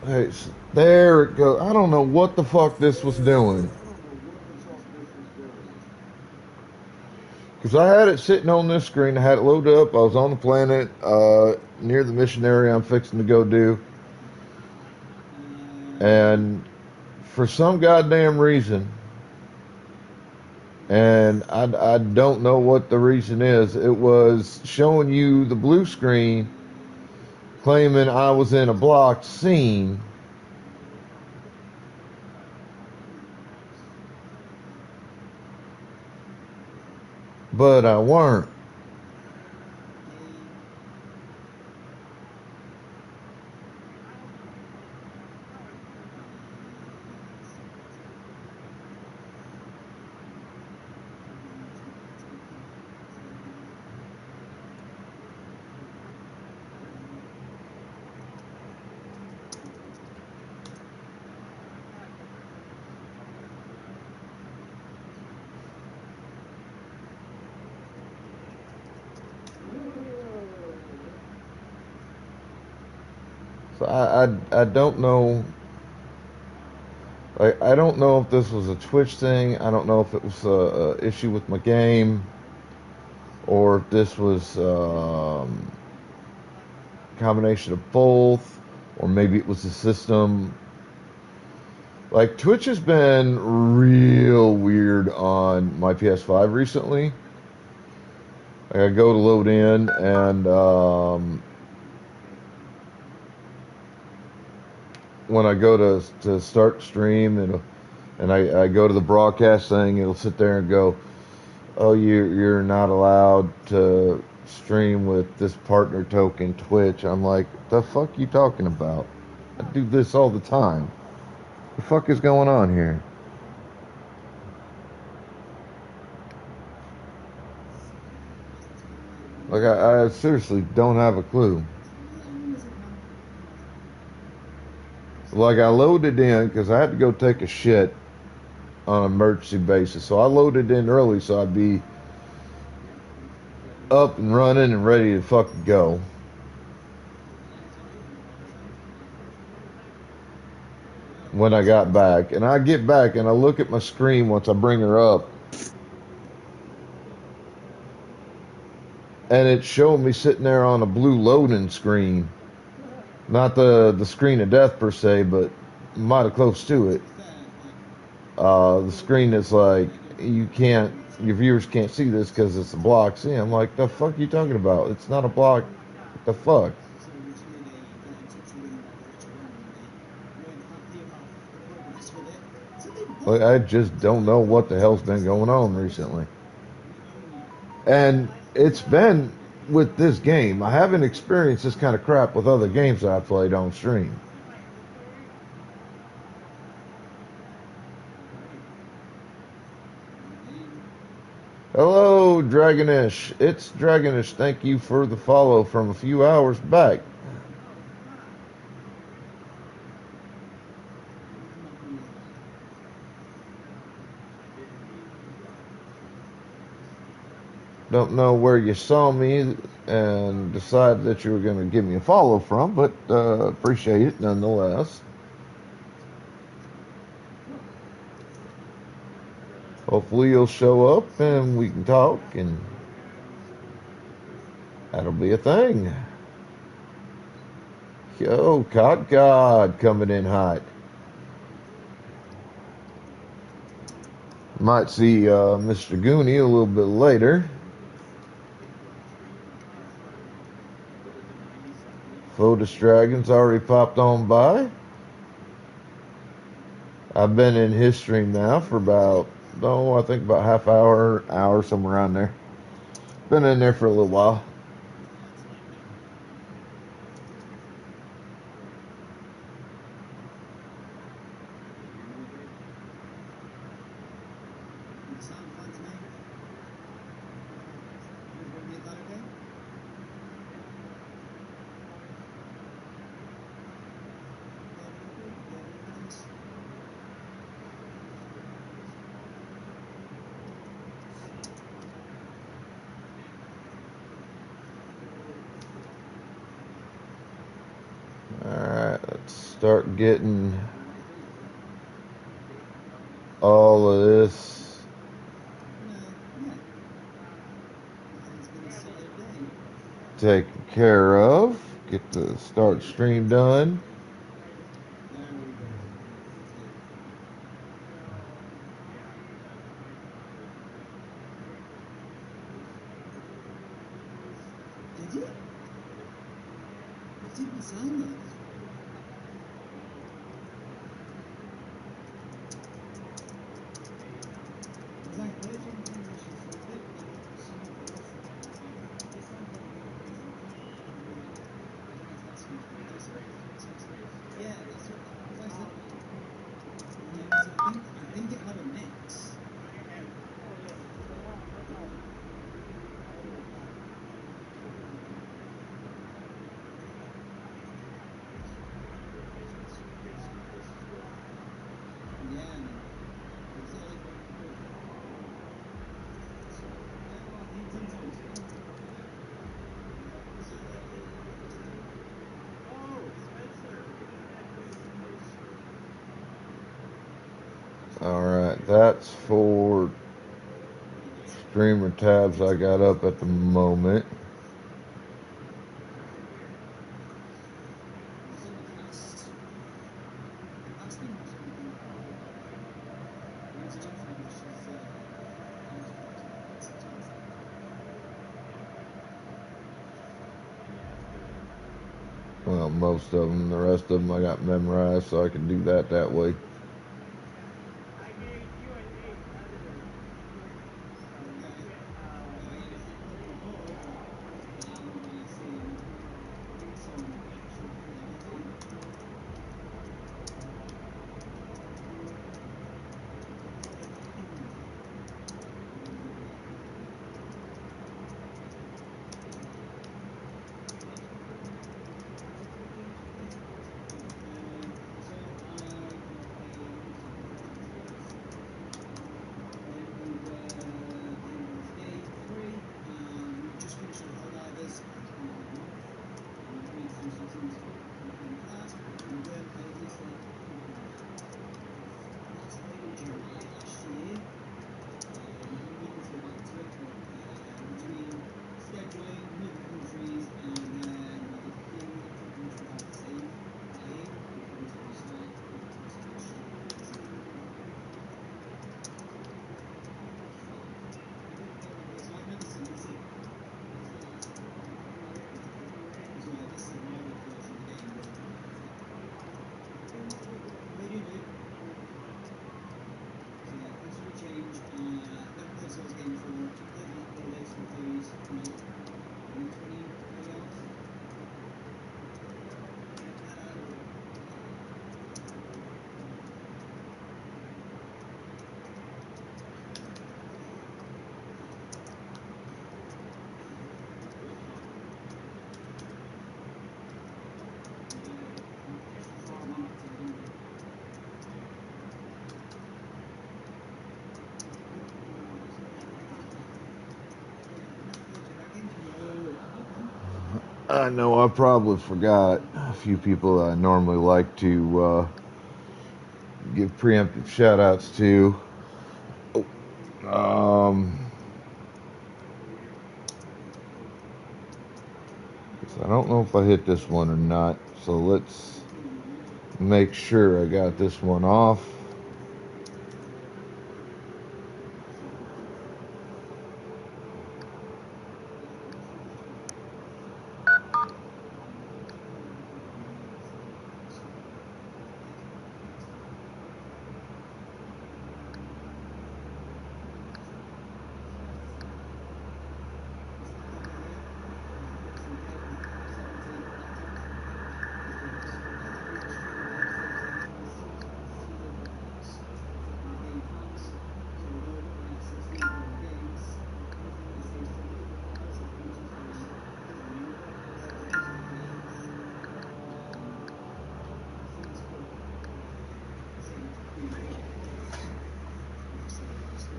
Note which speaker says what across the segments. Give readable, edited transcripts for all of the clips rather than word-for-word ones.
Speaker 1: Hey, there it goes. I don't know what the fuck this was doing. Because I had it sitting on this screen. I had it loaded up. I was on the planet near the mission area I'm fixing to go do. And for some goddamn reason, and I don't know what the reason is, it was showing you the blue screen claiming I was in a blocked scene, but I weren't. So I don't know. I don't know if this was a Twitch thing. I don't know if it was a issue with my game, or if this was a combination of both, or maybe it was the system. Like Twitch has been real weird on my PS5 recently. Like I go to load in, and when I go to start stream, and I go to the broadcast thing, it'll sit there and go, "Oh, you're not allowed to stream with this partner token Twitch." I'm like, "The fuck you talking about? I do this all the time. The fuck is going on here?" Like I seriously don't have a clue. Like I loaded in because I had to go take a shit on an emergency basis, so I loaded in early so I'd be up and running and ready to fucking go. When I got back, and I get back and I look at my screen once I bring her up, and it showed me sitting there on a blue loading screen, not the screen of death per se, but mighty close to it. The screen is like, you can't, your viewers can't see this because it's a block. See, I'm like, the fuck you talking about? It's not a block. What the fuck? Like, I just don't know what the hell's been going on recently. And it's been with this game. I haven't experienced this kind of crap with other games that I played on stream. Hello, Dragonish. It's Dragonish. Thank you for the follow from a few hours back. Don't know where you saw me and decided that you were going to give me a follow from, but appreciate it nonetheless. Hopefully you'll show up and we can talk, and that'll be a thing. Yo, Cod God coming in hot. Might see Mr. Goonie a little bit later. Fotis Dragon's already popped on by. I've been in his stream now for about, I think about half hour, somewhere around there. Been in there for a little while. start getting all of this taken care of. Get the start stream done. Alright, that's for streamer tabs I got up at the moment. Well, most of them. The rest of them I got memorized, so I can do that way. I know I probably forgot a few people I normally like to give preemptive shout outs to. I don't know if I hit this one or not, so let's make sure I got this one off.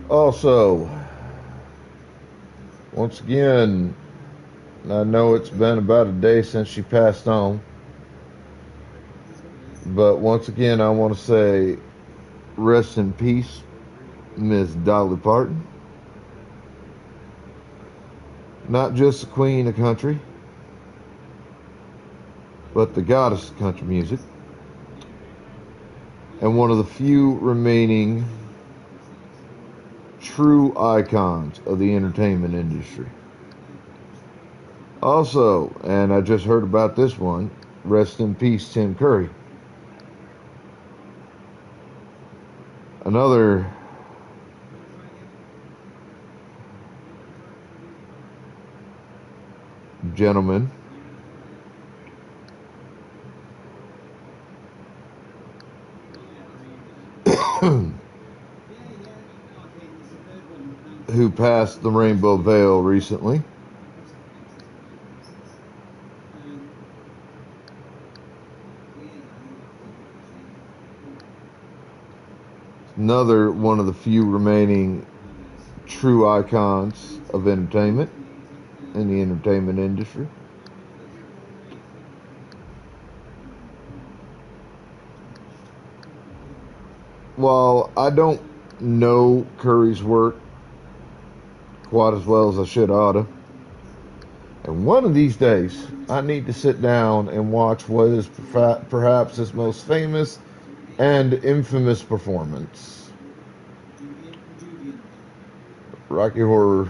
Speaker 1: Also, once again, I know it's been about a day since she passed on, But once again, I want to say rest in peace, Miss Dolly Parton. Not just the queen of country, but the goddess of country music. And one of the few remaining true icons of the entertainment industry. Also, and I just heard about this one, rest in peace, Tim Curry. Another gentleman who passed the rainbow veil recently. Another one of the few remaining true icons of entertainment in the entertainment industry. While I don't know Curry's work quite as well as I should oughta, and one of these days I need to sit down and watch what is perhaps his most famous and infamous performance, Rocky Horror.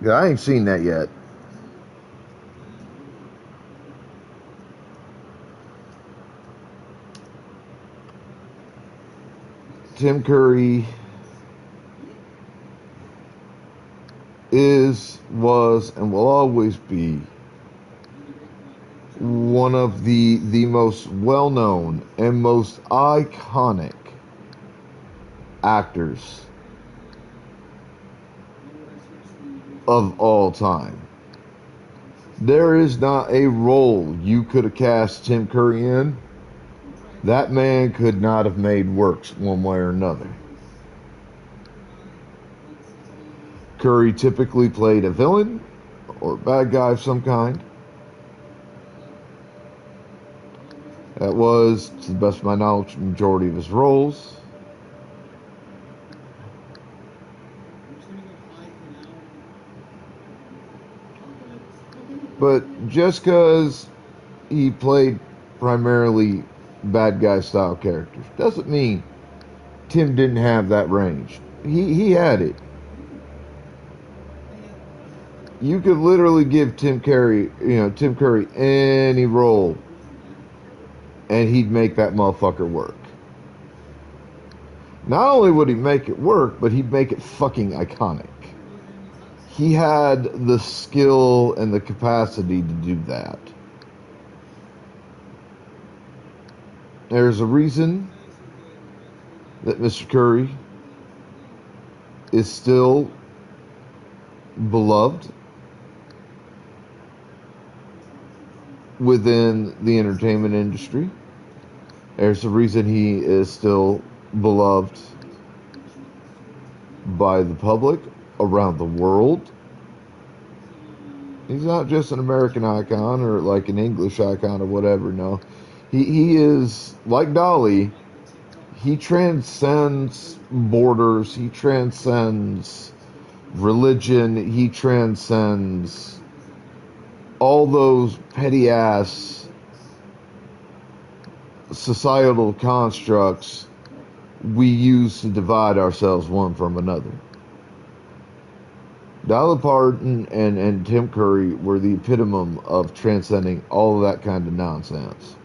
Speaker 1: Yeah, I ain't seen that yet. Tim Curry is, was, and will always be one of the most well-known and most iconic actors of all time. There is not a role you could have cast Tim Curry in. That man could not have made works one way or another. Curry typically played a villain or a bad guy of some kind. That was, to the best of my knowledge, the majority of his roles. But just because he played primarily bad guy style characters doesn't mean Tim didn't have that range. He had it. You could literally give Tim Curry any role and he'd make that motherfucker work. Not only would he make it work, but he'd make it fucking iconic. He had the skill and the capacity to do that. There's a reason that Mr. Curry is still beloved within the entertainment industry. There's a reason he is still beloved by the public around the world. He's not just an American icon or like an English icon or whatever. No, he is like Dolly. He transcends borders. He transcends religion. He transcends all those petty ass societal constructs we use to divide ourselves one from another. Dolly Parton and Tim Curry were the epitome of transcending all of that kind of nonsense.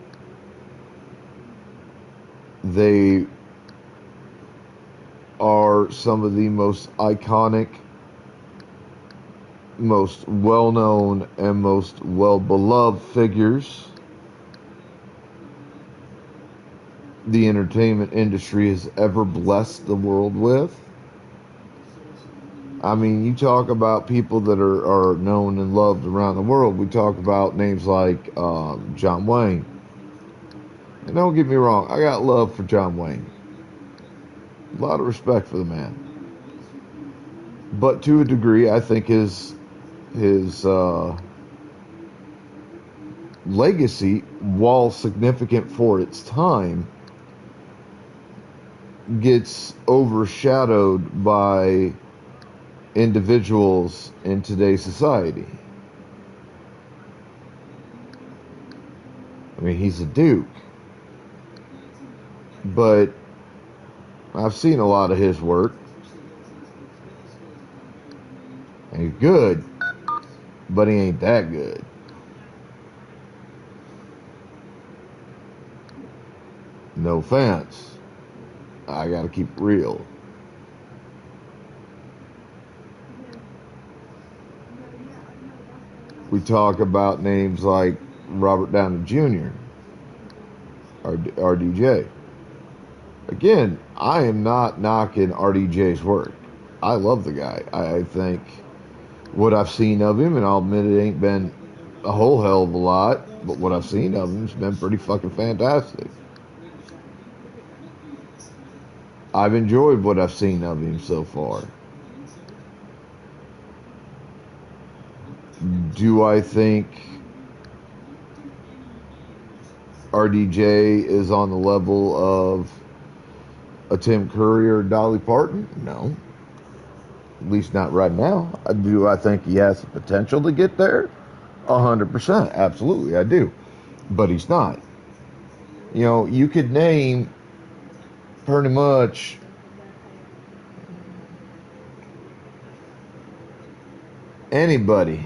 Speaker 1: They are some of the most iconic, most well-known, and most well-beloved figures the entertainment industry has ever blessed the world with. I mean, you talk about people that are known and loved around the world. We talk about names like John Wayne. And don't get me wrong, I got love for John Wayne. A lot of respect for the man. But to a degree, I think his legacy, while significant for its time, gets overshadowed by individuals in today's society. I mean, he's a duke, but I've seen a lot of his work, and he's good, but he ain't that good. No offense. I gotta keep it real. We talk about names like Robert Downey Jr., RDJ. Again, I am not knocking RDJ's work. I love the guy. I think what I've seen of him, and I'll admit it ain't been a whole hell of a lot, but what I've seen of him has been pretty fucking fantastic. I've enjoyed what I've seen of him so far. Do I think RDJ is on the level of a Tim Curry or Dolly Parton? No. At least not right now. Do I think he has the potential to get there? 100%. Absolutely, I do. But he's not. You know, you could name pretty much anybody.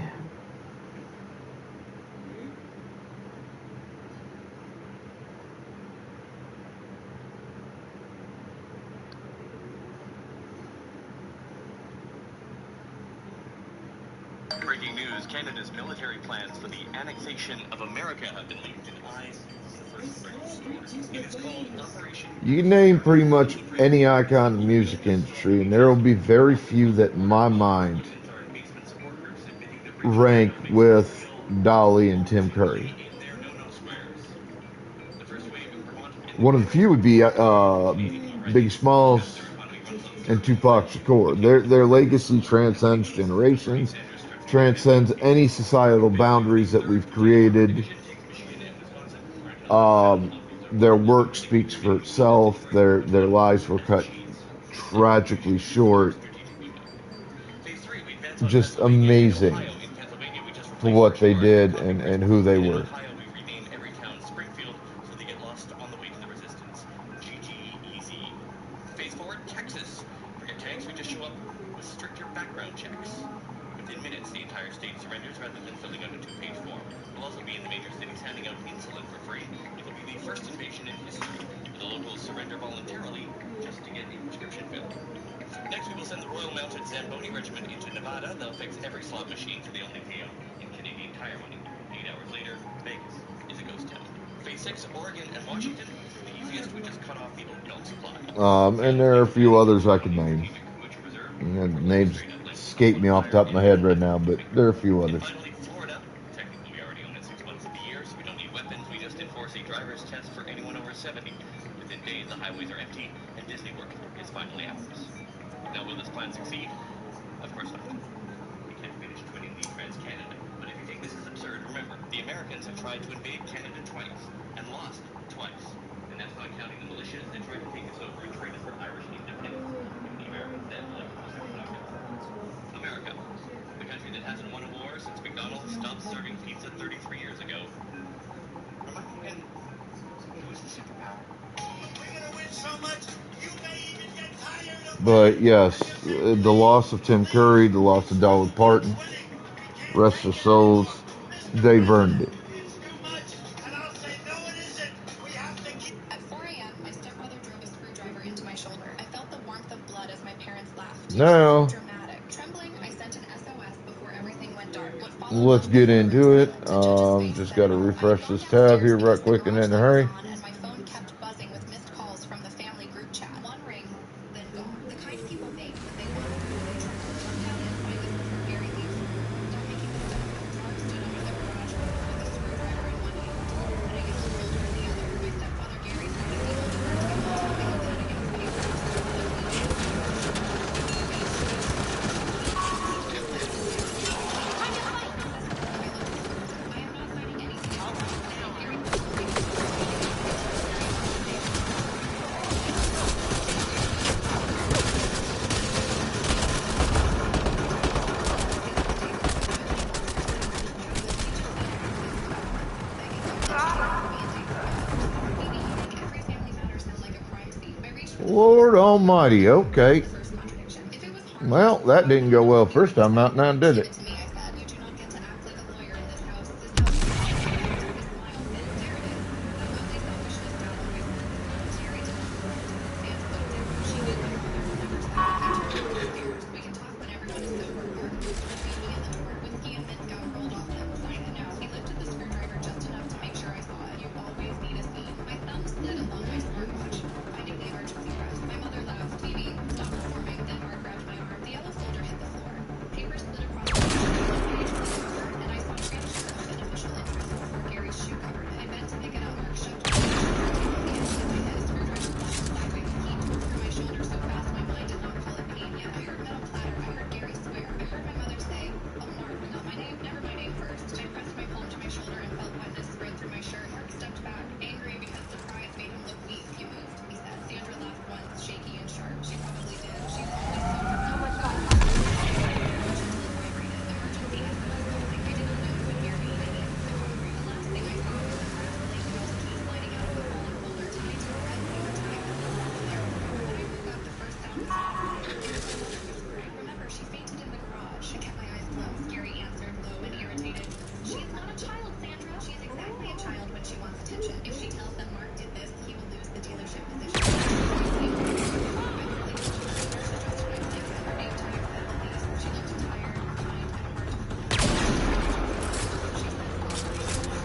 Speaker 2: Breaking news, Canada's military plans for the annexation of America have been leaked in eyes of the first British stores. It is called Operation...
Speaker 1: You can name pretty much any icon in the music industry, and there will be very few that, in my mind, rank with Dolly and Tim Curry. One of the few would be Biggie Smalls and Tupac Shakur. Their legacy transcends generations, transcends any societal boundaries that we've created. Their work speaks for itself. Their lives were cut tragically short. Just amazing for what they did and who they were.
Speaker 2: Regiment into Nevada. They'll fix every slot machine so they only pay out in Canadian tire money. 8 hours later, Vegas is a ghost town. Phase 6, Oregon and Washington, the easiest would just cut off the milk supply.
Speaker 1: And there are a few others I could name. Names escape me off the top of my head right now, but there are a few others.
Speaker 2: Finally, Florida. Technically, we already own it 6 months of the year, so we don't need weapons. We just enforce a driver's test for anyone over 70. Within days, the highways are empty, and Disney work is finally ours. Now, will this plan succeed? Of course not. We can't finish twinning the Trans-Canada. But if you think this is absurd, remember, the Americans have tried to invade Canada twice, and lost twice. And that's not counting the militias that tried to take us over and trade us for Irish independence. The Americans then like America, the country that hasn't won a war since McDonald's stopped serving pizza 33 years ago. Remind me again, who is the superpower? We're gonna win so much, you may even get tired of...
Speaker 1: But yes, the loss of Tim Curry, the loss of Dolly Parton, rest their souls, they've earned it.
Speaker 3: At 4 a.m., my stepmother drove a screwdriver into my shoulder. I felt the warmth of blood as my parents laughed.
Speaker 1: Now,
Speaker 3: Dramatic. Trembling, I sent an SOS before everything went dark.
Speaker 1: let's get into it. Just got to refresh this tab here right quick and in a hurry.
Speaker 3: As my phone kept buzzing with missed calls from the family group chat. One ring, then gone. The kind people make when they want to avoid trouble. Down in my whisper for Gary Lee's room. Not making the step. Mark stood under the garage door with a screwdriver in one hand and a used folder in the other. My stepfather Gary started the old words to get something of that against papers. I am not signing anything else.
Speaker 1: almighty. Okay.
Speaker 3: First contradiction. If it was harmless,
Speaker 1: Well, that didn't go well first time out now, did
Speaker 3: give
Speaker 1: it?
Speaker 3: it to me, I said. You do not get to act like a lawyer in this house. This house is not your house. He smiled. Then there it is. That ugly selfishness Dad always said. Terry did not correct. Sans looked down. She knew my father would never say. I turned to the stairs. We can talk when everyone is sober. Mark moved the baby in the door. Whiskey and Minsko rolled off him. Sign it now. He lifted the screwdriver just enough to make sure I saw it. You always need a scene. My thumb slid along my smartwatch, finding the emergency press. My mother laughed. Phoebe, stop performing. Then Mark grabbed my arm. The yellow folder hit the floor. Paper slid across the page, and I saw transcripts and official interest before Gary's shoe covered it. I bent to pick it up. Mark shoved my hand in my head. Screwdriver flashed sideways. He tore through my shoulder so fast my mind did not call it pain yet. I heard metal clatter. I heard Gary swear. I heard my mother say, "Oh, Mark, not my name. Never my name first." I pressed my palm to my shoulder and felt wetness spread through my shirt. Mark stepped back, angry because surprise made him look weak. "You moved," he said. Sandra laughed once, shaky and sharp. She probably did. She's always so
Speaker 4: Oh my God.
Speaker 3: emergency SOS calling. I didn't know you would hear me. I needed so hungry. The last thing I saw was a rattling house key sliding out of the fallen folder tied to a red paper tag that fell off the floor. When I woke up, the first sound was my mother whispering. Remember, she fainted in the garage. I kept my eyes closed. Gary answered, low and irritated. "She is not a child, Sandra. She is exactly a child when she wants attention. If she tells them Mark did this, he will lose the dealership position." Her name tag said Elise. She looked tired, kind, and hard to fool. She said softly,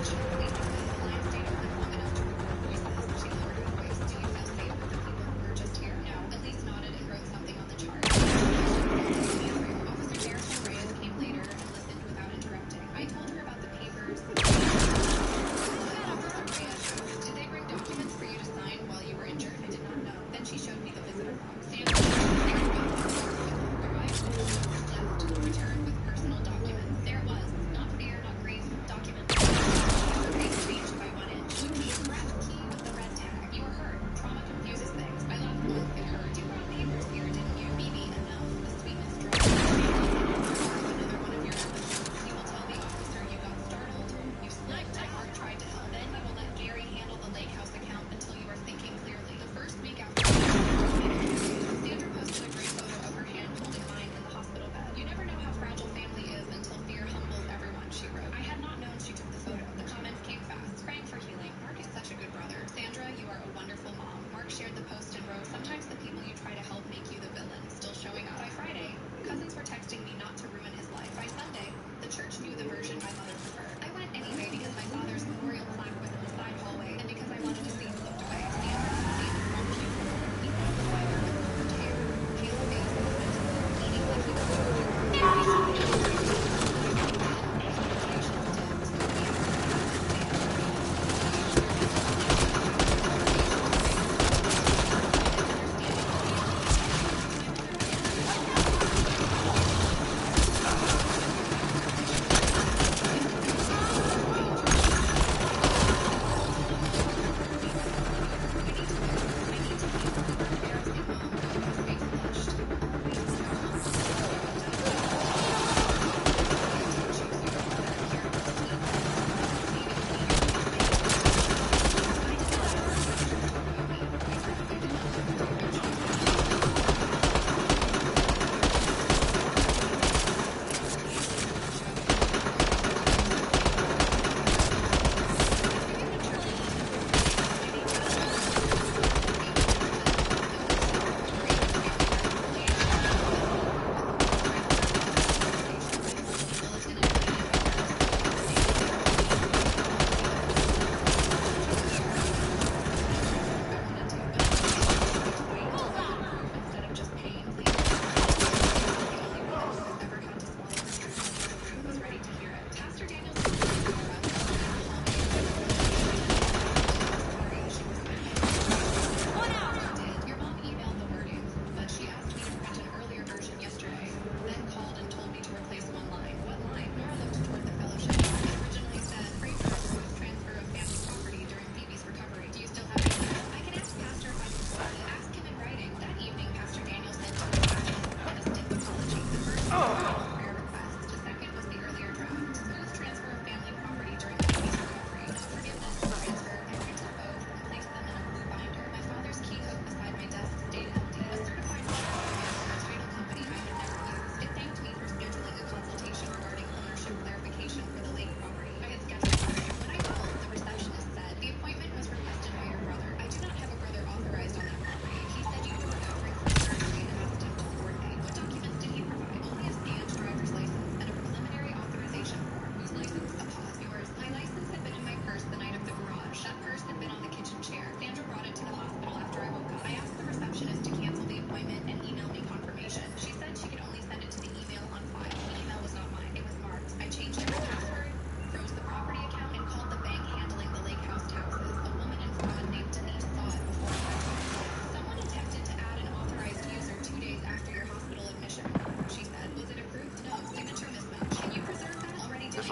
Speaker 3: "Surely the line stayed open long enough to record voices." She lowered her voice. "Do you feel safe with the people who were just here?" No. Elise nodded and wrote something on the chart. Officer Harrison Reyes came later and listened without interrupting. I told her about the papers. Officer Reyes asked, "Did they bring documents for you to sign while you were injured?" I did not know. Then she showed me the visitor box. Sandra arrived, left, returned with personal documents. There it was. Not fear, not grief, documents. Her face changed by 1 inch. Key, breath, key with the red tag. You were hurt. Trauma confuses things. I laughed once. It hurt. You brought papers here, didn't you? Phoebe, enough. The sweetness dropped. Another one of your episodes. You will tell the officer you got startled. You slipped and Mark tried to help. Then you will let Gary handle the lake house account until you are thinking clearly. The first week after Sandra posted a great photo of her hand holding mine in the hospital bed. "You never know how fragile family is until fear humbles everyone," she wrote. I had not known she took the photo. The comments came fast. "Praying for healing. Mark is such a good brother. Sandra, you are a wonderful mom." Mark shared the post and wrote, "Sometimes the people you try to help make you the villain." Still showing up. By Friday, cousins were texting me not to ruin his life. By Sunday, the church knew the version my mother preferred. I went anyway because my father's memorial plaque was in the side hallway and because I wanted to see who looked away. Sandra stayed in front pew. He sat beside her with curved hair, pale face, leaning like he was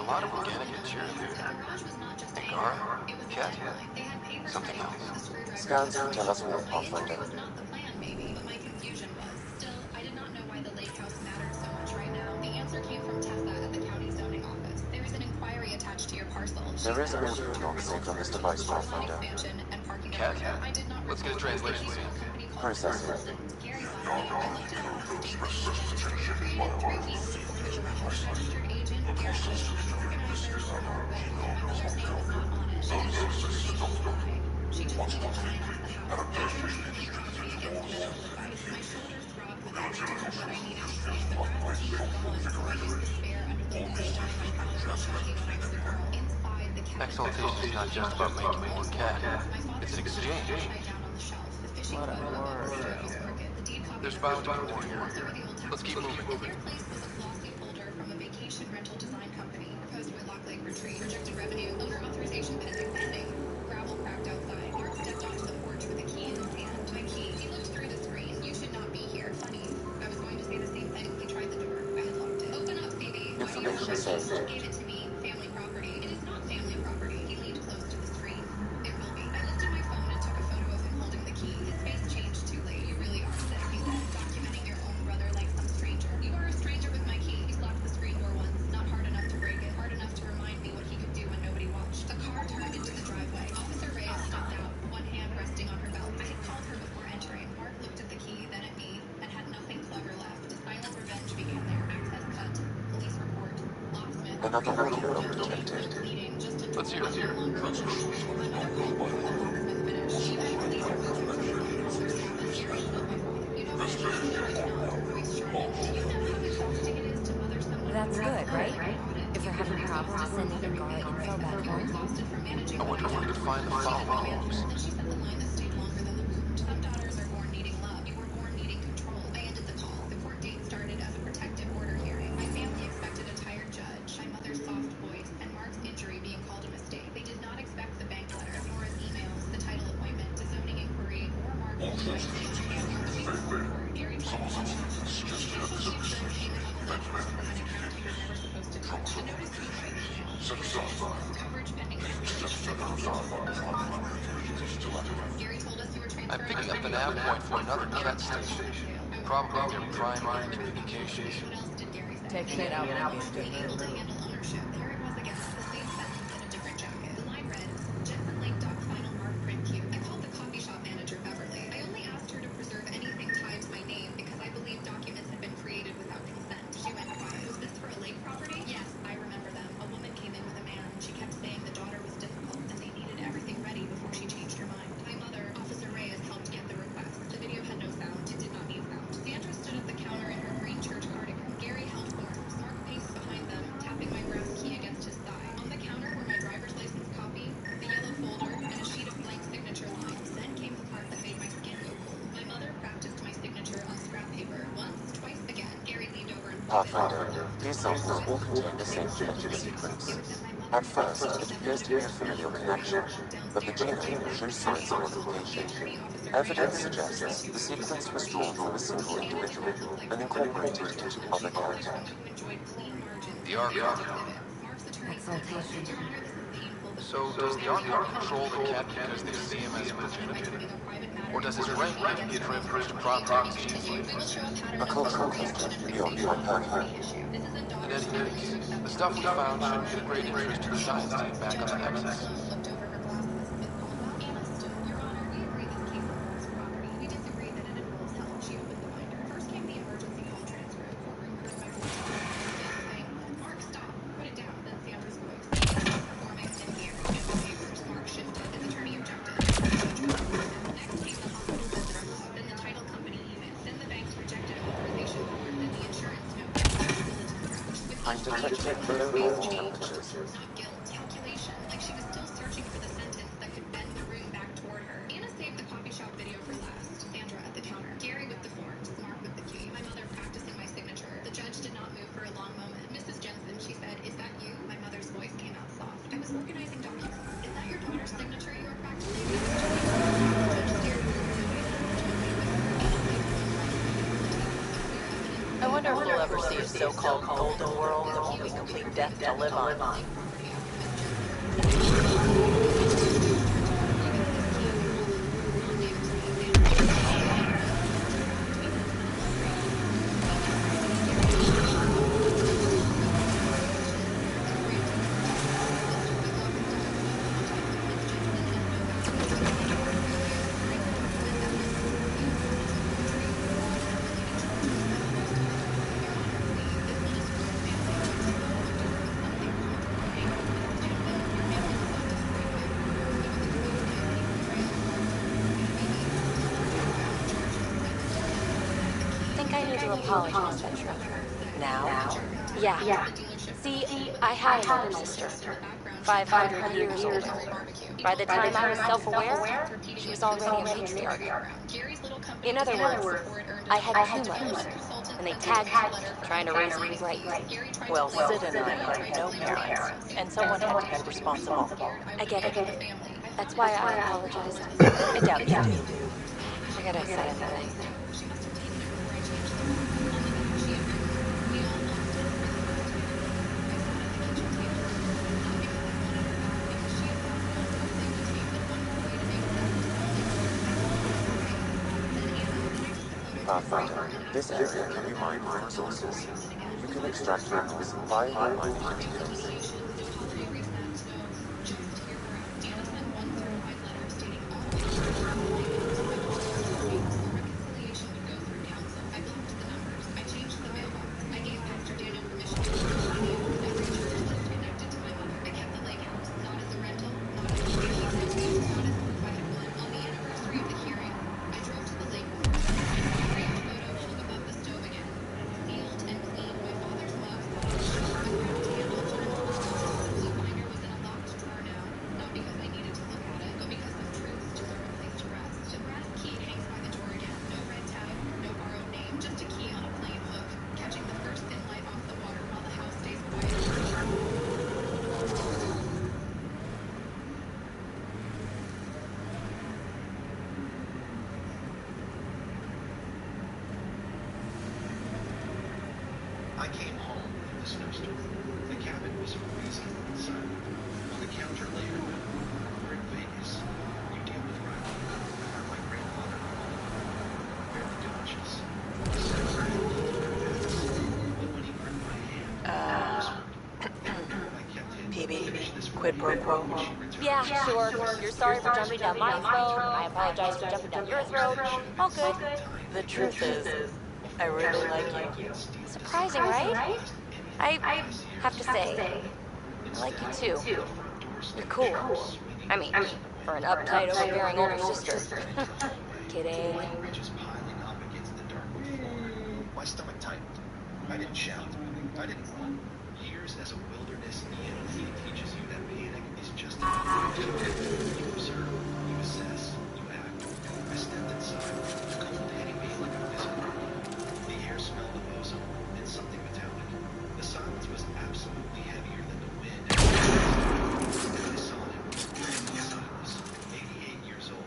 Speaker 4: lot of organic material here.
Speaker 3: The garage was not just a
Speaker 4: Gar?
Speaker 3: it was a
Speaker 4: Cat?
Speaker 3: deadline. They had papers
Speaker 4: Something
Speaker 3: ready
Speaker 4: else.
Speaker 3: for the screwdriver.
Speaker 5: Scouts tell us more,
Speaker 3: It
Speaker 5: Pathfinder.
Speaker 3: was not the plan, maybe, but my confusion was. Still, I did not know why the lake house mattered so much right now. The answer came from Tessa at the county zoning office. There is an inquiry attached to your parcel.
Speaker 5: There is an input log saved on this device, Pathfinder.
Speaker 3: Expansion and parking
Speaker 4: Cat?
Speaker 3: I did not
Speaker 4: Let's get a
Speaker 3: report
Speaker 4: translation
Speaker 3: the
Speaker 4: scene.
Speaker 3: company called
Speaker 5: Processing.
Speaker 3: Gary left me. I looked it up. State created 3 weeks before the garage. Registered agent Gary Lee. Organizer Mark Whitney. My mother's name was not on it. She didn't know she was lying. She just needed to sign off the house. I urged her property against medical advice. My shoulders throbbed with every turn, but I needed to see. The grass tea was gone, so I used the spare under the leash to my father's machete when I was a girl. Inside the cabin.
Speaker 4: Exaltation is not just about making more cat.
Speaker 3: My father's
Speaker 4: It's an
Speaker 3: book was
Speaker 4: exchange.
Speaker 3: upside down on the shelf. The fishing
Speaker 6: What a
Speaker 3: photo of
Speaker 6: word.
Speaker 3: it was crooked. The deed copy
Speaker 4: There's
Speaker 3: was
Speaker 4: bound to be
Speaker 3: wrong.
Speaker 4: more here.
Speaker 3: So were the old tax
Speaker 4: Let's keep
Speaker 3: returns.
Speaker 4: moving.
Speaker 3: In their place was a glossy folder from a vacation rental design company. Proposed Whitlock Lake retreat. Projected revenue. Owner authorization pending. Gravel cracked outside. Mark stepped onto the porch with a key in his hand. My key. He looked through the screen. You should not be here. Funny. I was going to say the same thing. He tried the door. I had locked it. Open up, Phoebe.
Speaker 5: Information saved.
Speaker 3: Gave it to me. Family property. It is not family property. He leaned close to the screen. It will be. I lifted my phone and took a photo of him holding the key. His face changed too late. You really are sick, he said, documenting your own brother like some stranger. You are a stranger with my key. He slapped the screen door once. Not hard enough to break it. Hard enough to remind me what he could do when nobody watched. A car turned into the driveway. Officer Reyes stepped out, one hand resting on her belt. I had called her before entering. Mark looked at the key, then at me, and had nothing clever left. Silent revenge began there. Access cut. Police report. Locksmith.
Speaker 5: Another working group detected.
Speaker 4: Let's hear it.
Speaker 7: That's good, right? If we're having problems sending Ingara info back home.
Speaker 4: I wonder if we could find the follow-ups.
Speaker 3: She said the line that stayed longer than the wound. Some daughters are born needing love. You were born needing control. I ended the call. The court date started as a protective order hearing. My family expected a tired judge, my mother's soft voice, and Mark's injury being called a mistake. They did not expect the bank letter, nor his emails, the title appointment, the zoning inquiry, or Mark's Gary told me payment of the late from an account he was never supposed to touch. The notice to be right email. Coverage pending. Gary told us you were transferring.
Speaker 4: I'm picking up the nav point for another cat station. Probably their primary communications.
Speaker 3: What else did Gary say?
Speaker 6: Take shit out
Speaker 3: Being
Speaker 6: now.
Speaker 3: able to handle ownership. There it was again. The same sentence in a different jacket. The line read, Jensen Lake Duck Final Mark Print Q. I called the coffee shop manager, Beverly. I only asked her to preserve anything tied to my name because I believe documents had been created without consent. She went quiet. Was this for a lake property? Yes, I remember them. A woman came in with a man. She kept saying the daughter was difficult and they needed everything ready before she changed her mind. My mother, Officer Reyes, helped get the request. The video had no sound. It did not need sound. Sandra stood at the counter in her green church cardigan. Gary held forms. Mark paced behind them, tapping my brass key against his thigh. On the counter were my driver's license copy, the yellow folder, and a sheet of blank signature lines. Then came the part that made my skin go cold. My mother practiced my signature on scrap paper. Once, twice again. Gary leaned over and
Speaker 5: Pathfinder, these samples all contain the same genetic sequence. At first, it appears to be a familial connection, but the genome shows signs of modification. Evidence suggests the sequence was drawn from a single individual and incorporated into other characters.
Speaker 4: The Archon.
Speaker 7: Exaltation.
Speaker 4: So does the Archon control the cat because they see him as progenitor? Or does his rank give him privilege to prop his genes?
Speaker 5: A cultural question beyond my purview.
Speaker 4: In any case, the stuff we found should be of great interest to the science team back on the Nexus.
Speaker 5: I'm detecting very low temperatures.
Speaker 3: Not guilt, calculation. Like she was still searching for the sentence that could bend the room back toward her. Anna saved the coffee shop video for last. Sandra at the counter. Gary with the forms. Mark with the key. My mother practicing my signature. The judge did not move for a long moment. Mrs. Jensen, she said, is that you? My mother's voice came out soft. I was organizing documents. Is that your daughter's signature you were practicing? The judge stared at her.
Speaker 6: I wonder if we'll ever see a so-called golden world that won't be complete death to live on.
Speaker 7: I need to apologize, Petra.
Speaker 6: Now?
Speaker 7: Yeah. See, I had an older sister. 500 years older. By the time I was self-aware, she was already a matriarch. In other words, I had two mothers, and they tagged me, trying to raise me right.
Speaker 6: Well, Sid and I had no parents, and someone had to be responsible.
Speaker 7: I get it. That's why I apologized.
Speaker 6: I doubt you do.
Speaker 7: Forget I said anything.
Speaker 5: Pathfinder, this area can be mined for resources. You can extract metals via the mining materials.
Speaker 8: I came home from the snowstorm. The cabin was freezing inside. On the counter later, we're in Vegas. You deal with Riley. Or my grandfather. We're the Dodges. But when he gripped my hand, I kept him.
Speaker 6: PB, quid pro quo.
Speaker 7: Yeah, sure. You're sorry for jumping down my throat. I apologize for jumping down your throat. All good.
Speaker 6: The truth is, I really like you.
Speaker 7: Surprising, right? I have to say, I like you too. You're cool. I mean, for an uptight, overbearing older sister. Kidding.
Speaker 8: Ridges piling up against the dark wood floor. My stomach tightened. I didn't shout. I didn't run. Years as a wilderness EMT teaches you that panic is just a you observe, you assess, you act. I stepped inside, cold hitting me like a physical. The air smelled of ozone and something metallic. The silence was absolutely heavier than the wind. I saw him, Randy Silas, 88 years old,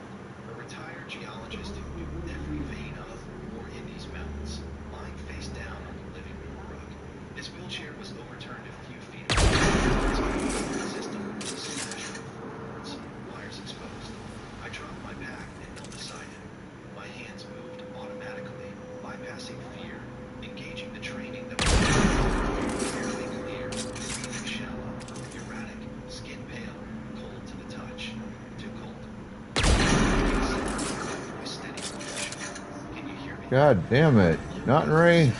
Speaker 8: a retired geologist who knew every vein of or in these mountains, lying face down on the living room rug. His wheelchair was overturned a few feet away. His system was smashed forwards, wires exposed. I dropped my pack and knelt beside him. My hands moved automatically, bypassing fear, engaging the training that was fairly clear, breathing shallow, erratic, skin pale, cold to the touch, too cold. My steady motion. Can you hear me?
Speaker 1: God damn it. Not in Ray.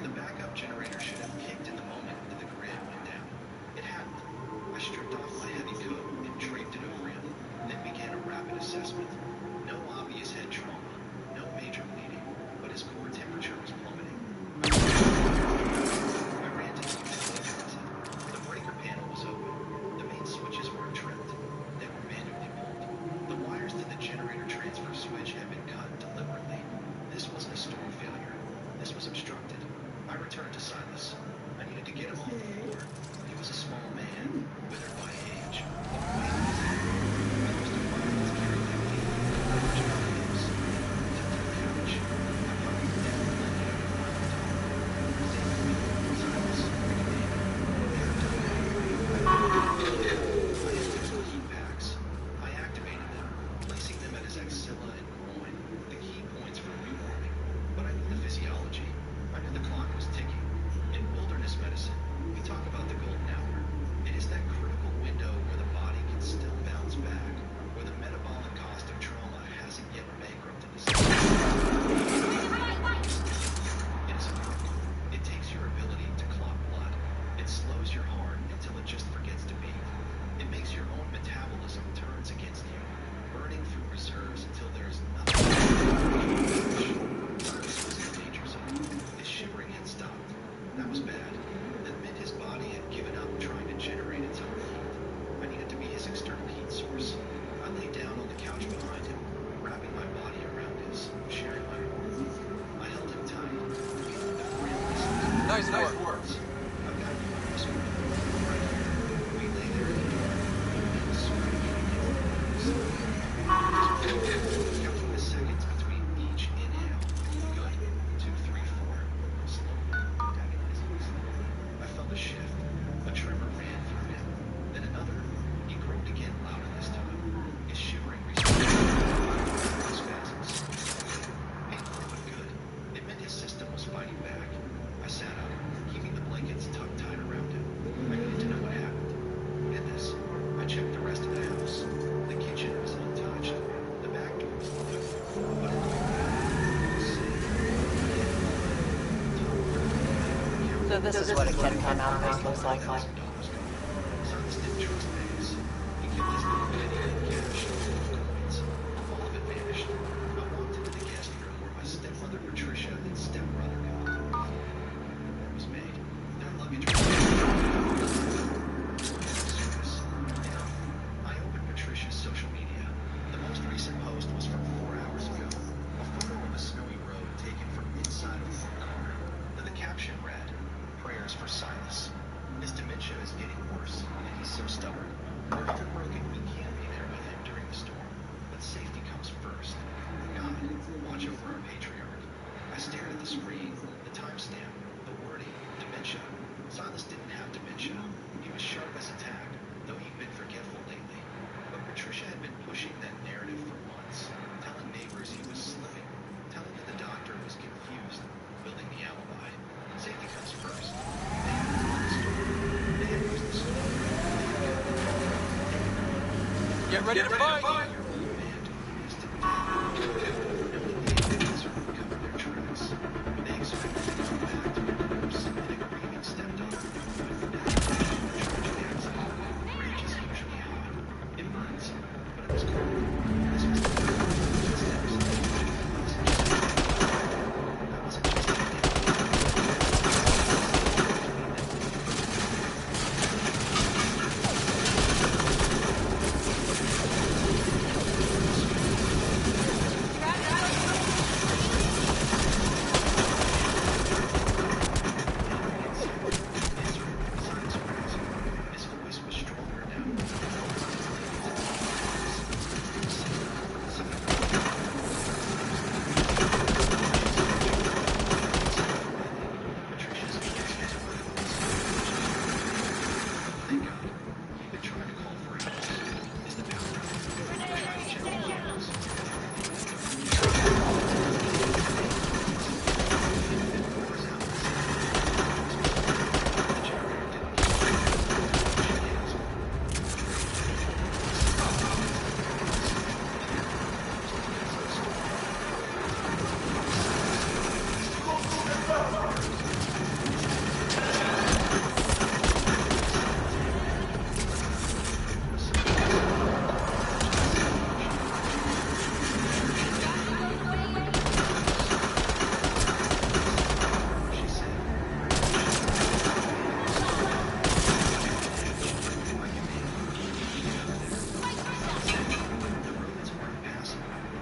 Speaker 8: The backup generator should have kicked in the moment that the grid went down. It hadn't. I stripped off my heavy coat and draped it over him, then began a rapid assessment. No obvious head trauma, no major bleeding, but his core temperature was plummeting. I ran to the unit closet. The breaker panel was
Speaker 4: Nice work.
Speaker 8: I've got you on this one. Right here. We lay there in the dark, sweating counting the seconds between each inhale. Good. 2, 3, 4. Slowly, agonizingly slowly. I felt a shift. A tremor ran through him. Then another. He groaned again, louder this time. His shivering responded to spasms. Painful but good. It meant his system was fighting back. I sat up, keeping the blankets tucked tight around him. I needed to know what happened. Get this. I checked the rest of the house. The kitchen was untouched. The back door was locked. But in the
Speaker 6: So this is what a kid come out of this looks like.
Speaker 8: Silas didn't trust Maze. He kept his little penny in cash, coins. All of it vanished. I walked into the guest room where my stepmother Patricia and stepbrother got. War was made. Their luggage was I opened Patricia's social media. The most recent post was from 4 hours ago. A photo of a snowy road taken from inside of her car. The caption read, "Prayers for Silas. His dementia is getting worse, and he's so stubborn. We're heartbroken we can't be there with him during the storm, but safety comes first. God, watch over our patriarch." I stared at the screen, the timestamp, the wording, dementia. Silas didn't have dementia. He was sharp as a tack, though he'd been forgetful lately. But Patricia had been pushing that narrative for months, telling neighbors he was slipping, telling that the doctor was confused, building the alibi. Safety comes first. They had used the storm.
Speaker 4: Get ready to fight.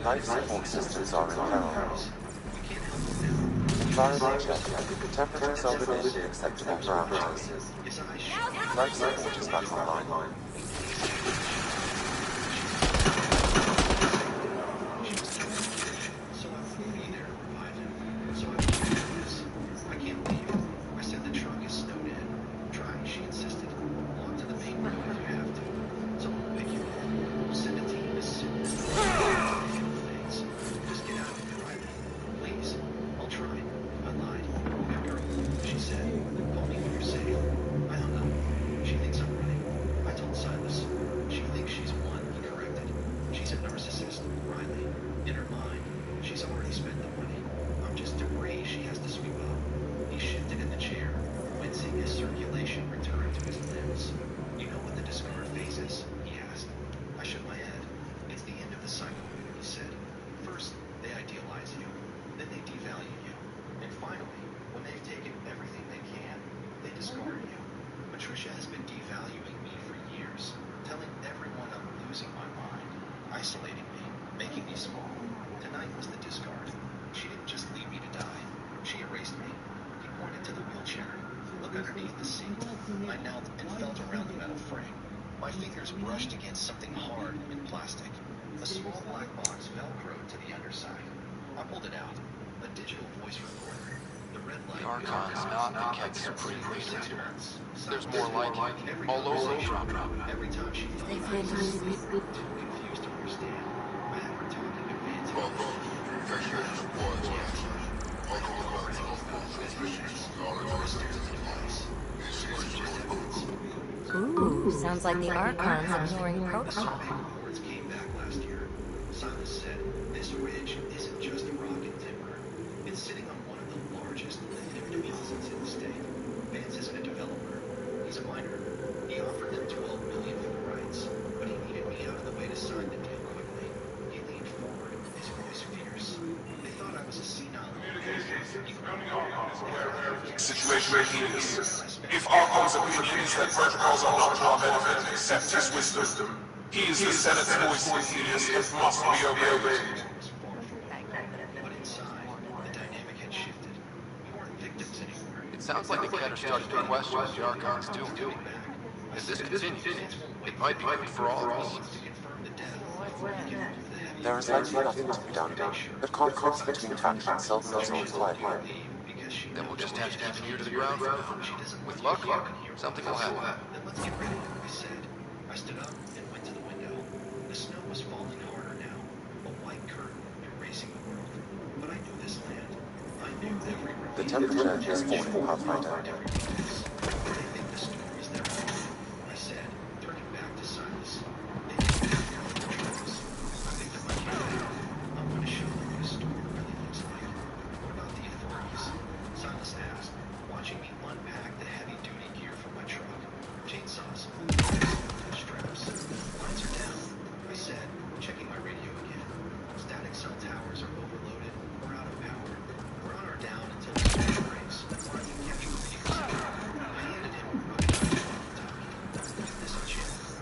Speaker 5: Life support systems are in peril. Environment check. Temperatures are within acceptable parameters. Life support is back online.
Speaker 8: Patricia has been devaluing me for years, telling everyone I'm losing my mind, isolating me, making me small. Tonight was the discard. She didn't just leave me to die. She erased me. He pointed to the wheelchair I knelt and felt around the metal frame. My fingers brushed against something hard and plastic. A small black box velcroed to the underside. I pulled it out. A digital voice recorder. The red light.
Speaker 4: The Archon's not kept supreme leader. There's more like it all over Andromeda.
Speaker 8: Every time she thought I was asleep, too confused to understand, I had her talking to me.
Speaker 7: Ooh, sounds like the Archon's ignoring protocol.
Speaker 8: Reports came back last year. Silas said this ridge isn't just rock and timber. It's sitting on one of the largest lithium deposits in the state. Vance isn't a developer. He's a miner. He offered them $12 million for the rights, but he needed me out of the way to sign the deal quickly. He leaned forward, his voice fierce. They thought I was a senile.
Speaker 9: Situation is, if Archon's opinion is that protocols are not our benefit, accept his wisdom. He is the Senate's voice in this and must be obeyed.
Speaker 8: But inside, the dynamic had shifted. We weren't victims anymore.
Speaker 4: It sounds like the Cat are starting to question what the Archon's doing. If this continues, it might be good for all of us.
Speaker 5: There is likely nothing to be done, but conflicts between factions seldom resolve quietly.
Speaker 4: Then we'll just have to keep an ear to the ground for now. With luck, something will happen.
Speaker 8: Then let's get ready, I said. I stood up and went to the window. The snow was falling harder now, a white curtain erasing the world. But I knew this land. I knew every road.
Speaker 5: The temperature is falling, Pathfinder.
Speaker 8: They think the storm is their fault. I said, turning back to Silas. They think I picked up my camera. I'm going to show them what a storm really looks like. What about the authorities? Silas asked, watching me unpack the heavy-duty gear from my truck. Chainsaws, straps, lights are down. I said, checking my radio again. Static cell towers are overloaded. We're out of power. We're on our down until the storm breaks. Or I can capture radios. I handed him a rugged walkie-talkie. Give this a chance.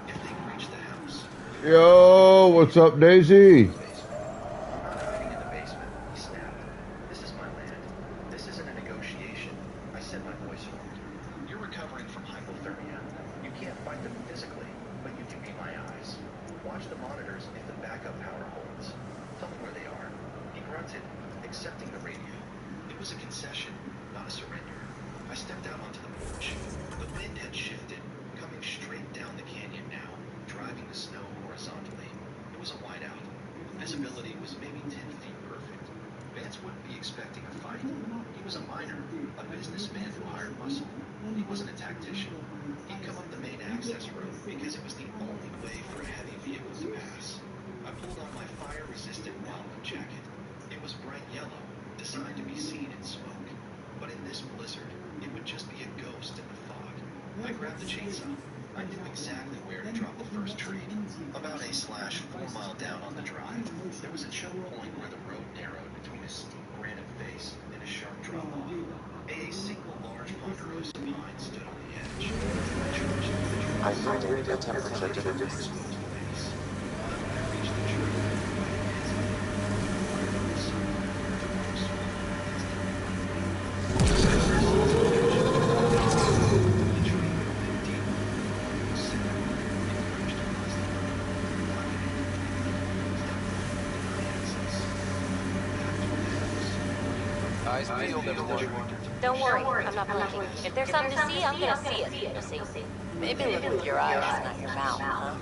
Speaker 8: If they reach the house.
Speaker 1: Yo, what's up, Daisy?
Speaker 8: Hiding in the basement, he snapped. This is my land. This isn't a negotiation. I said my voice forward. You're recovering from hypothermia. You can't fight them physically, but you can be my eyes. Watch the monitors if the backup power holds. Tell me where they are. He grunted, accepting the radio. It was a concession, not a surrender. I stepped out onto the porch. The wind had shifted, coming straight down the canyon now, driving the snow horizontally. It was a whiteout. Visibility was maybe 10 feet perfect. Vance wouldn't be expecting a fight. He was a miner, a businessman who hired muscle. He wasn't a tactician. He'd come up the main access road because it was the only way for heavy vehicles to pass. I pulled on my fire-resistant wildwood jacket. It was bright yellow, designed to be seen in smoke. But in this blizzard, it would just be a ghost in the fog. I grabbed the chainsaw. I knew exactly where to drop the first tree. About a/4 mile down on the drive, there was a choke point where the road narrowed between a steep granite face and a sharp drop-off. A single large ponderosa pine stood on the edge.
Speaker 5: I predicted the temperature to reduce.
Speaker 4: Eyes peeled, everyone.
Speaker 7: Don't worry, I'm not blinking. If there's something to see, I'm gonna see it. You see?
Speaker 6: Maybe look with your eyes, not your mouth, huh?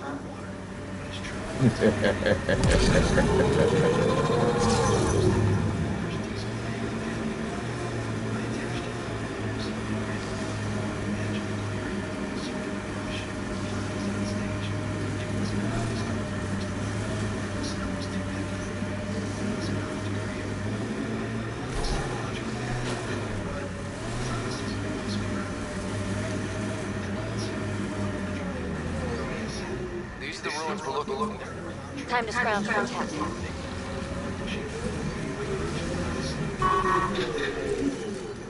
Speaker 4: These are the ruins we're looking for.
Speaker 7: Time to scrounge for attack.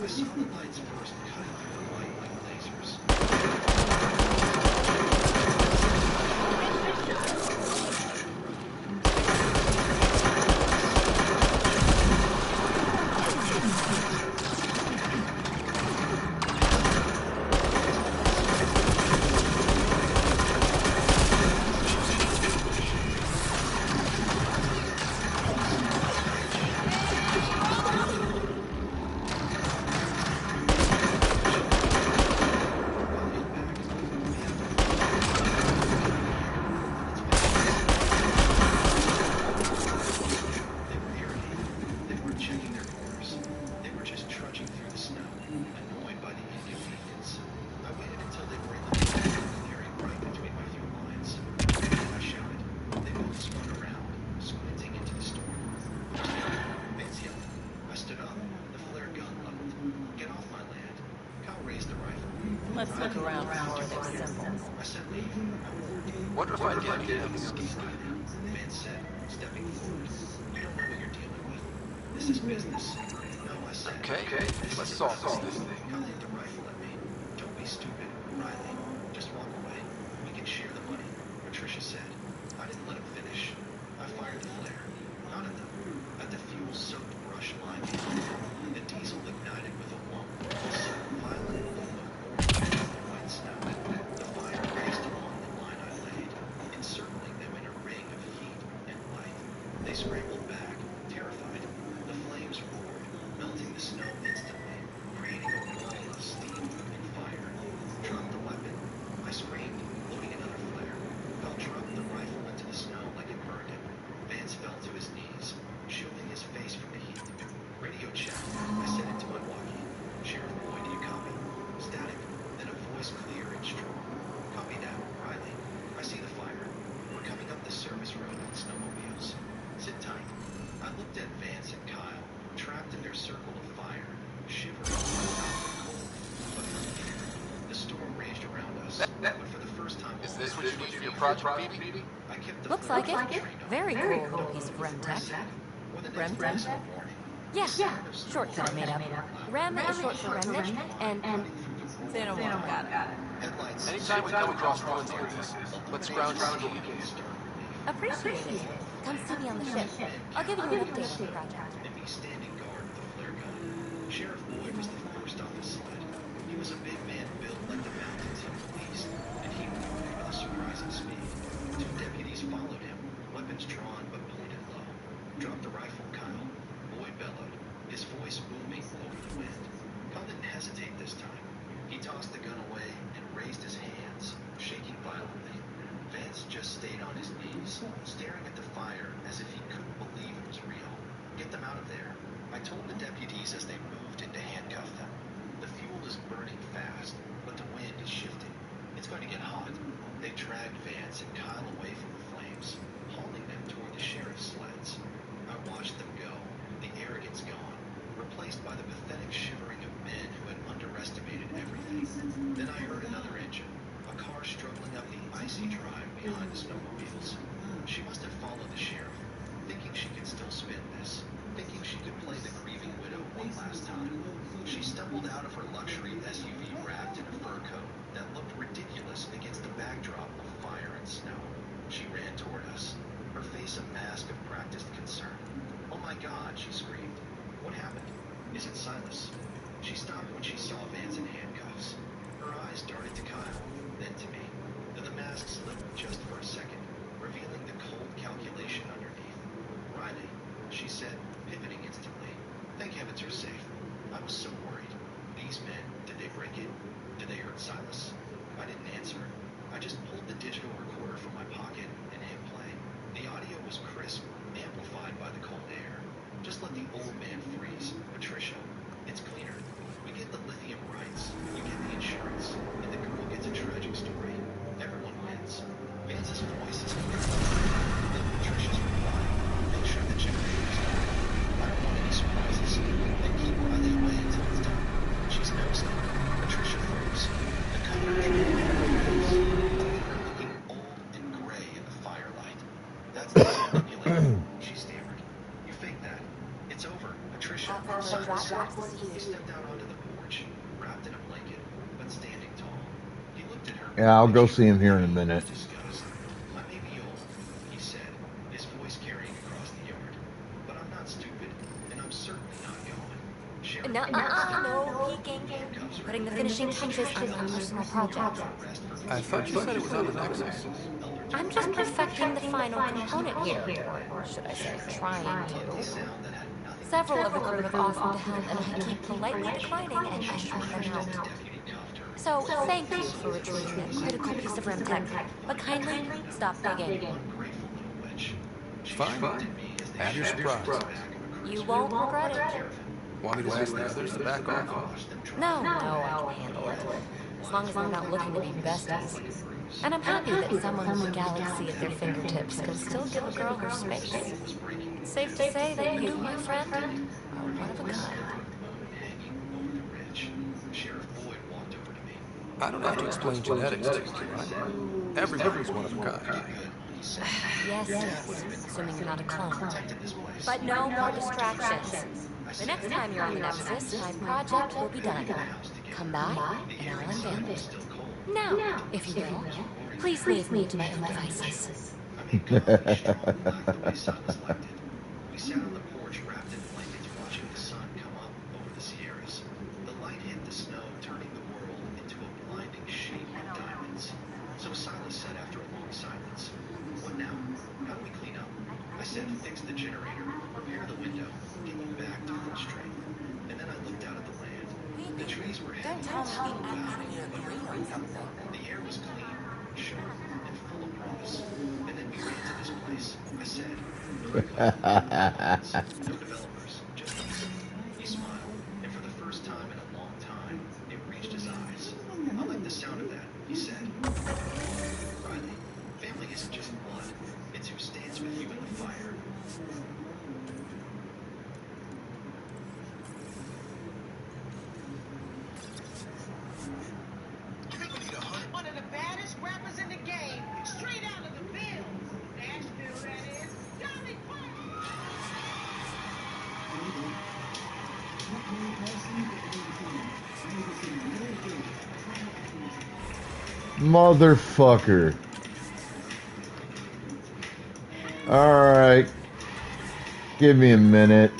Speaker 8: I saw the lights first cutting through the light like lasers. I said, leave. I won't.
Speaker 4: What if I get you on the scheme?
Speaker 8: Vance said, stepping forward. You don't know what you're dealing with. This is business. No, I said.
Speaker 4: Okay, let's solve this thing.
Speaker 8: Kyle aimed a rifle at me. Don't be stupid, Riley. Just walk away. We can share the money, Patricia said. I didn't let him finish. I fired the flare. Not at them. At the fuel-soaked brush line behind them. The diesel ignited with a whomp. A sudden violent boom of more white snow. The fire raced along the line I laid, encircling them in a ring of heat and light. They scrambled back, terrified. The flames roared, melting the snow instantly, creating a wall of steam and fire. Drop the weapon. I screamed, loading another flare. Bell dropped the rifle into the snow like it burned him. Vance fell to his knees, shielding his face from the heat. Radio check. I said into my walkie. Sheriff Boyd, do you copy? Static, then a voice clear and strong. Copy that, Riley. I see the fire. We're coming up the service road with snowmobiles. Sit tight. I looked at Vance and Kyle, trapped in their circle of fire, shivering out the cold. But from here, the storm raged around us. But for the first time,
Speaker 4: Is this what you need for your project, BB?
Speaker 8: I kept the
Speaker 7: Looks like it. Very cool little piece of REM tech. REM tech? Yeah, shortcut I made up. REM is short for remnant, and they don't want to got it.
Speaker 4: Anytime we come across ruins like this, let's ground ski.
Speaker 7: Appreciate it. Come see me on the ship. I'll give you an update on the project.
Speaker 8: And me standing guard with a flare gun. Sheriff Boyd was the first off the sled. He was a big man built like the mountains of the east, and he moved with a surprising speed. Two deputies followed him, weapons drawn but pointed low. Drop the rifle, Kyle. Boyd bellowed, his voice booming over the wind. Kyle didn't hesitate this time. He tossed the gun away and raised his hands, shaking violently. Vance just stayed on his knees, staring at the fire as if he couldn't believe it was real. Get them out of there. I told the deputies as they moved in to handcuff them. The fuel is burning fast, but the wind is shifting. It's going to get hot. They dragged Vance and Kyle away from the flames, hauling them toward the sheriff's sleds. I watched them go, the arrogance gone, replaced by the pathetic shivering of men who had underestimated everything. Then I heard another engine, a car struggling up the icy drive behind the snowmobiles. She must have followed the sheriff, thinking she could still spin this, thinking she could play the grieving widow one last time. She stumbled out of her luxury SUV wrapped in a fur coat that looked ridiculous against the backdrop of fire and snow. She ran toward us, her face a mask of practiced concern. Oh my God, she screamed. What happened? Is it Silas? She stopped when she saw Vance in handcuffs. Her eyes darted to Kyle, then to me. Then the mask slipped just for a second, revealing the cold calculation underneath. Riley, she said, pivoting instantly. Thank heavens you're safe. I was so worried. These men, did they break in? Did they hurt Silas? I didn't answer. I just pulled the digital recorder from my pocket and hit play. The audio was crisp, amplified by the cold air. Just let the old man freeze, Patricia. It's cleaner. We get the lithium rights, you get the insurance, and the girl gets a tragic story. Everyone wins. Vance's voice is incredible. Then Patricia's reply. Make sure the generator is on. I don't want any surprises. Then keep Riley away until it's done. She's nosy. Patricia froze. The color drew in her face. Her looking old and gray in the firelight. That's the manipulator, she stammered. You faked that. It's over. Patricia, Silas. He stepped out onto the porch, wrapped in a blanket, but standing tall. He looked at her.
Speaker 1: Yeah, I'll go see him here in a minute.
Speaker 8: Disgust. I may be old, he said, his voice carrying across the yard. But I'm not stupid, and I'm certainly not going. Sheriff
Speaker 7: No peeking. Putting the finishing touches on my personal project.
Speaker 4: I thought you said it was on the Nexus.
Speaker 7: I'm just perfecting the final component here. Or should I say, trying to. Several of the crew have offered to help, and I keep politely declining and ushering them out. So, thank you for retrieving that critical piece of REM tech, but kindly stop digging.
Speaker 4: Fine. Add your surprise.
Speaker 7: You won't regret it.
Speaker 4: Want me to ask the others to back off?
Speaker 7: No, I can handle it. As long as they're not looking to be besties. And I'm happy that someone with the galaxy at their fingertips can still give a girl her space. It's safe to say that you, my friend, are one of a kind.
Speaker 8: Hanging over the ridge, Sheriff Boyd walked over to me.
Speaker 4: I don't have to explain genetics to you, do I? Everybody's one of a kind.
Speaker 7: Yes, assuming you're not a clone. But no more distractions. The next time you're on the Nexus, my project will be done. Come by, and I'll unveil it. Now, if you will, please leave me to my own devices.
Speaker 8: I like the way Silas liked it. We sat on the porch wrapped in blankets watching the sun come up over the Sierras. The light hit the snow, turning the world into a blinding shape of diamonds. So Silas said after a long silence, "What now? How do we clean up?" I said, "Fix the generator, repair the window, get you back to full strength." And then I looked out at the land. The trees were heavy and slow bowing under a breeze. The air was clean, sharp, and full of promise. And then we ran to this place. I said, "No developers, no developers, just us." He smiled, and for the first time in a long time, it reached his eyes. "I like the sound of that," he said. "Riley, family isn't just blood. It's who stands with you in the fire."
Speaker 10: One of the baddest rappers in the game, straight out of the Bills. Nashville, that is. Johnny
Speaker 1: Motherfucker. Alright. Give me a minute.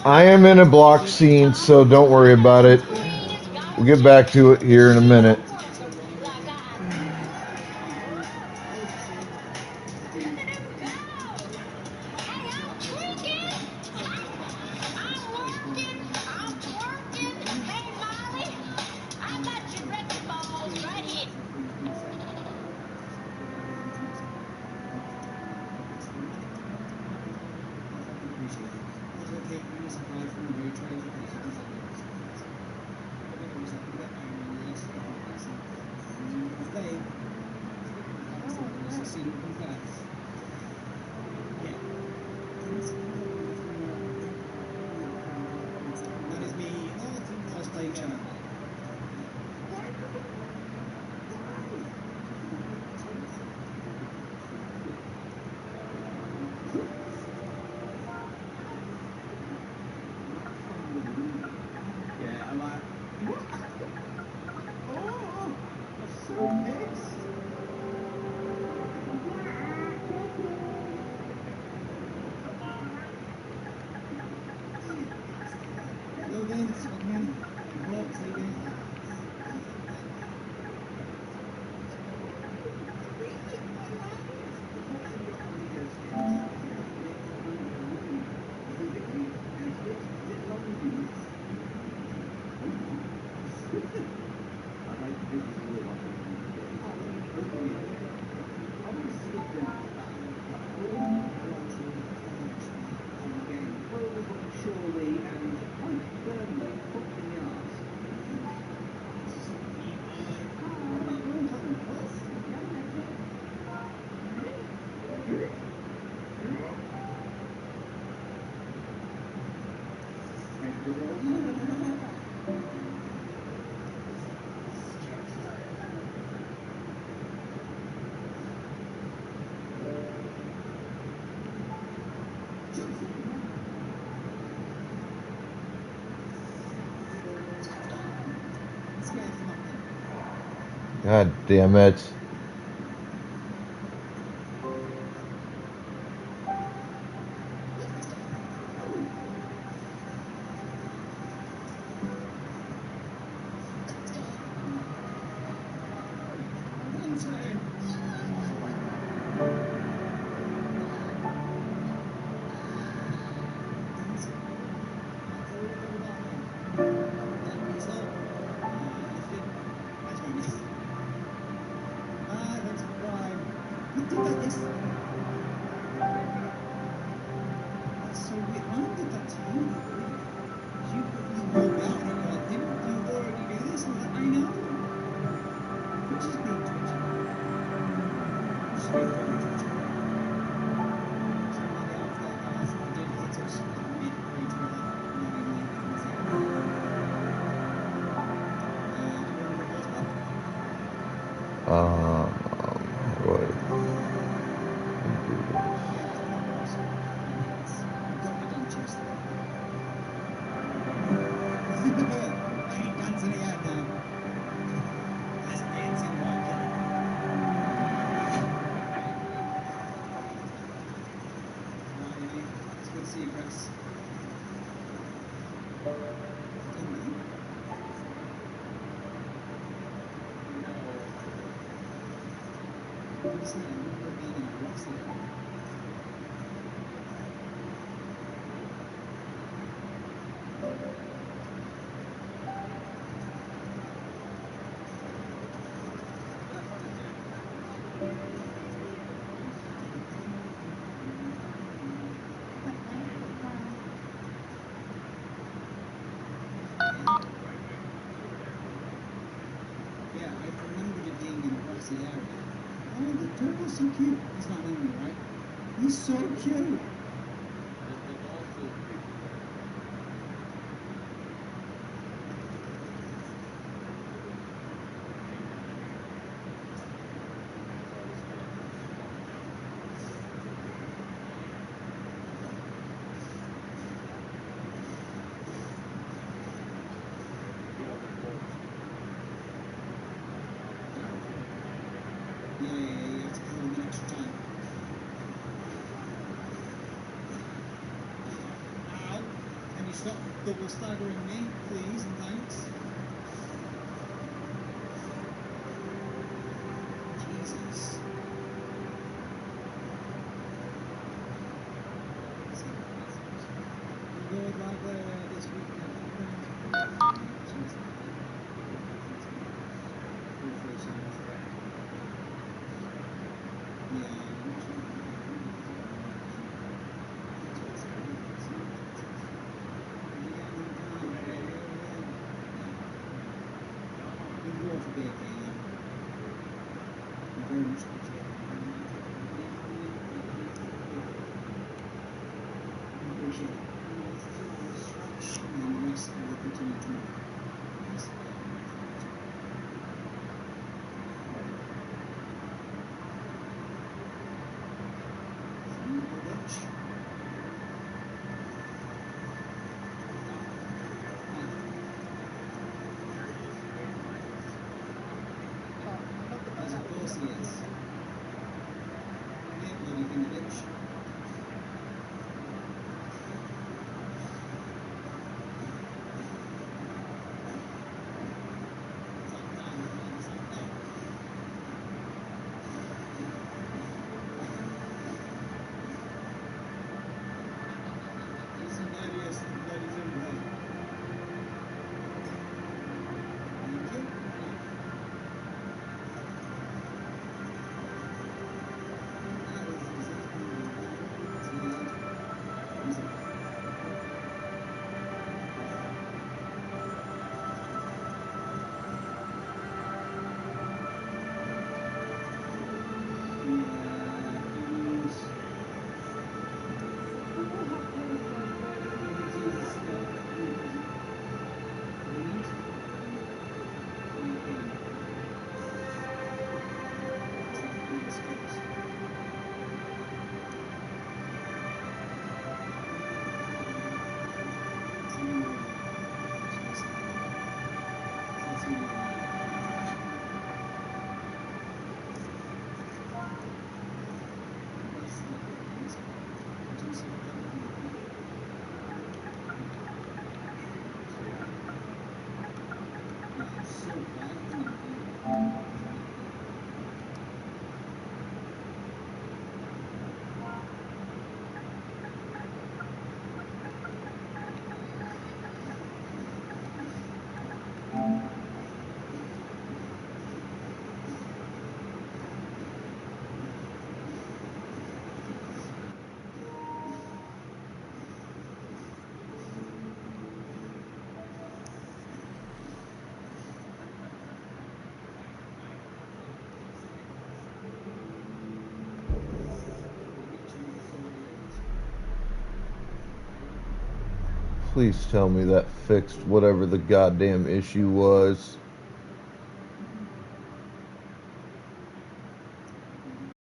Speaker 1: I am in a block scene, so don't worry about it. We'll get back to it here in a minute. God damn it.
Speaker 11: It's that's so weird. I did that to you. You put me all about and you're like, didn't you already do this? And I was like, I know. Which is being twitchy. Which is being very twitchy. So maybe after that guys, I did hit us like midway through that knowingly because do you remember what it was, Bob?
Speaker 1: What?
Speaker 11: Yeah, it's not boss. You got me done yesterday. I ain't dancing again now. That's dancing right now. It's good to see you, Chris. Didn't you? What are you saying? I remember being in a grassy area. Yeah, I remembered it being in a grassy area. Oh, the turtle's so cute. He's not an enemy, right? He's so cute. Yeah, you have to kill him an extra time. Ow! Can you stop double staggering me, please, and thanks? Jesus. We'll go like this weekend. Very much appreciate it. Appreciate it. And the rest will continue tomorrow. Yes. Yes, of course he is. Yeah, bloody thing, bitch.
Speaker 1: Please tell me that fixed whatever the goddamn issue was.